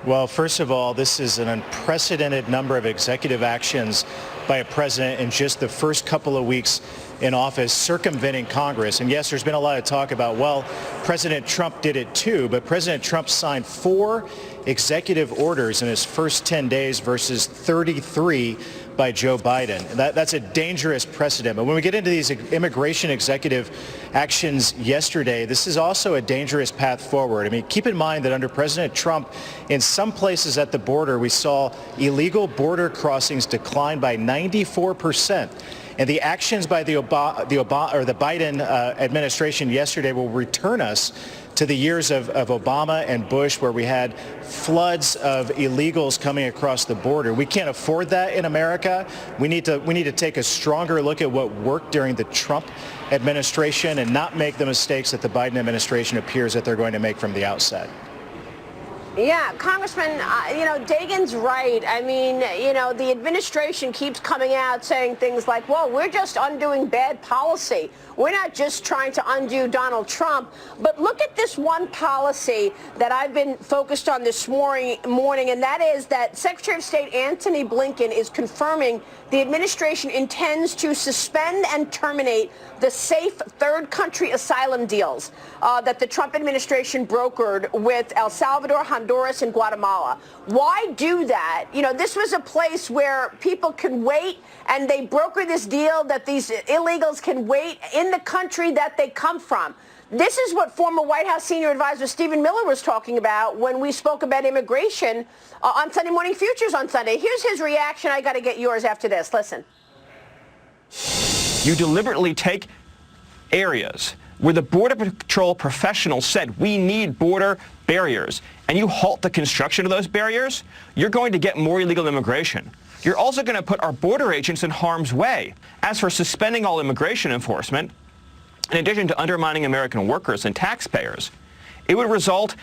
Well, first of all, this is an unprecedented number of executive actions by a president in just the first couple of weeks in office, circumventing Congress. And yes, there's been a lot of talk about, well, President Trump did it too, but President Trump signed 4 executive orders in his first 10 days versus 33 by Joe Biden. That's a dangerous precedent. But when we get into these immigration executive actions yesterday, this is also a dangerous path forward. I mean, keep in mind that under President Trump, in some places at the border, we saw illegal border crossings decline by 94%. And the actions by the Biden administration yesterday will return us to the years of Obama and Bush, where we had floods of illegals coming across the border. We can't afford that in America. We need to take a stronger look at what worked during the Trump administration and not make the mistakes that the Biden administration appears that they're going to make from the outset. Yeah, Congressman, Dagan's right. I mean, the administration keeps coming out saying things like, well, we're just undoing bad policy. We're not just trying to undo Donald Trump. But look at this one policy that I've been focused on this morning, and that is that Secretary of State Antony Blinken is confirming the administration intends to suspend and terminate the safe third country asylum deals that the Trump administration brokered with El Salvador, Honduras, and Guatemala. Why do that? This was a place where people can wait, and they broker this deal that these illegals can wait in the country that they come from. This is what former White House senior advisor Stephen Miller was talking about when we spoke about immigration on Sunday Morning Futures on Sunday. Here's his reaction. I got to get yours after this. Listen. You deliberately take areas where the Border Patrol professionals said we need border barriers, and you halt the construction of those barriers, you're going to get more illegal immigration. You're also going to put our border agents in harm's way. As for suspending all immigration enforcement, in addition to undermining American workers and taxpayers, it would result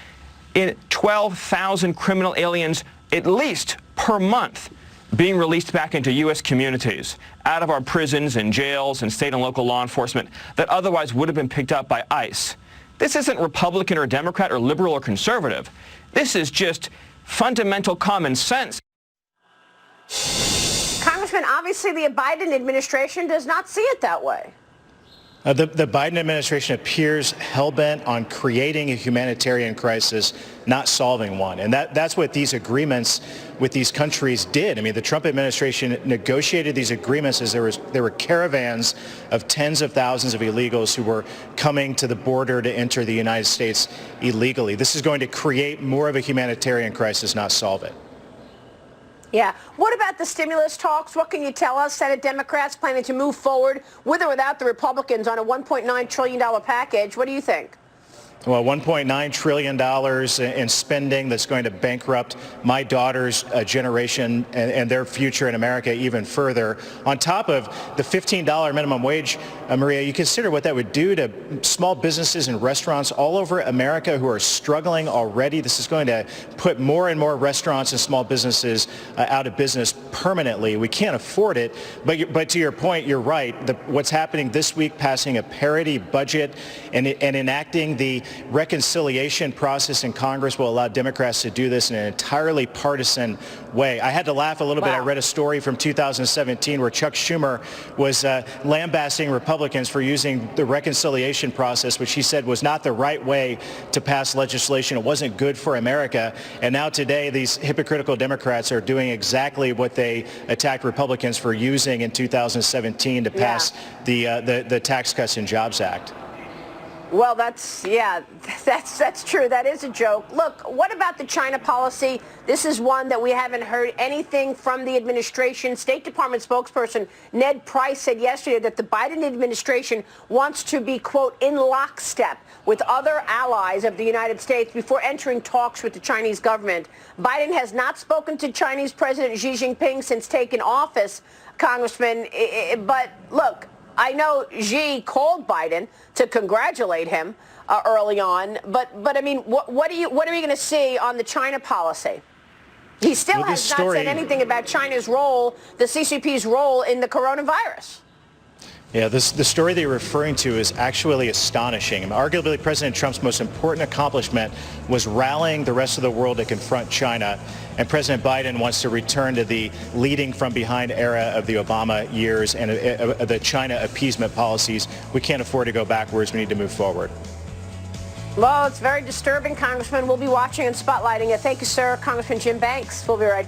in 12,000 criminal aliens at least per month being released back into U.S. communities, out of our prisons and jails and state and local law enforcement that otherwise would have been picked up by ICE. This isn't Republican or Democrat or liberal or conservative. This is just fundamental common sense. Congressman, obviously the Biden administration does not see it that way. The Biden administration appears hell-bent on creating a humanitarian crisis, not solving one. And that's what these agreements with these countries did. I mean, the Trump administration negotiated these agreements as there were caravans of tens of thousands of illegals who were coming to the border to enter the United States illegally. This is going to create more of a humanitarian crisis, not solve it. Yeah. What about the stimulus talks? What can you tell us? Senate Democrats planning to move forward with or without the Republicans on a $1.9 trillion package. What do you think? Well, $1.9 trillion in spending that's going to bankrupt my daughter's generation and their future in America even further. On top of the $15 minimum wage, Maria, you consider what that would do to small businesses and restaurants all over America who are struggling already. This is going to put more and more restaurants and small businesses out of business permanently. We can't afford it. But to your point, you're right. What's happening this week, passing a parity budget and enacting the reconciliation process in Congress will allow Democrats to do this in an entirely partisan way. I had to laugh a little bit. I read a story from 2017 where Chuck Schumer was lambasting Republicans for using the reconciliation process, which he said was not the right way to pass legislation. It wasn't good for America. And now today, these hypocritical Democrats are doing exactly what they attacked Republicans for using in 2017 to pass the Tax Cuts and Jobs Act. Well, that's true. That is a joke. Look, what about the China policy? This is one that we haven't heard anything from the administration. State Department spokesperson Ned Price said yesterday that the Biden administration wants to be, quote, in lockstep with other allies of the United States before entering talks with the Chinese government. Biden has not spoken to Chinese President Xi Jinping since taking office, Congressman. But look, I know Xi called Biden to congratulate him early on, but I mean, what are we going to see on the China policy? He still has not said anything about China's role, the CCP's role in the coronavirus. Yeah, the story that you're referring to is actually astonishing. Arguably, President Trump's most important accomplishment was rallying the rest of the world to confront China. And President Biden wants to return to the leading from behind era of the Obama years and the China appeasement policies. We can't afford to go backwards. We need to move forward. Well, it's very disturbing, Congressman. We'll be watching and spotlighting it. Thank you, sir. Congressman Jim Banks. We'll be right back.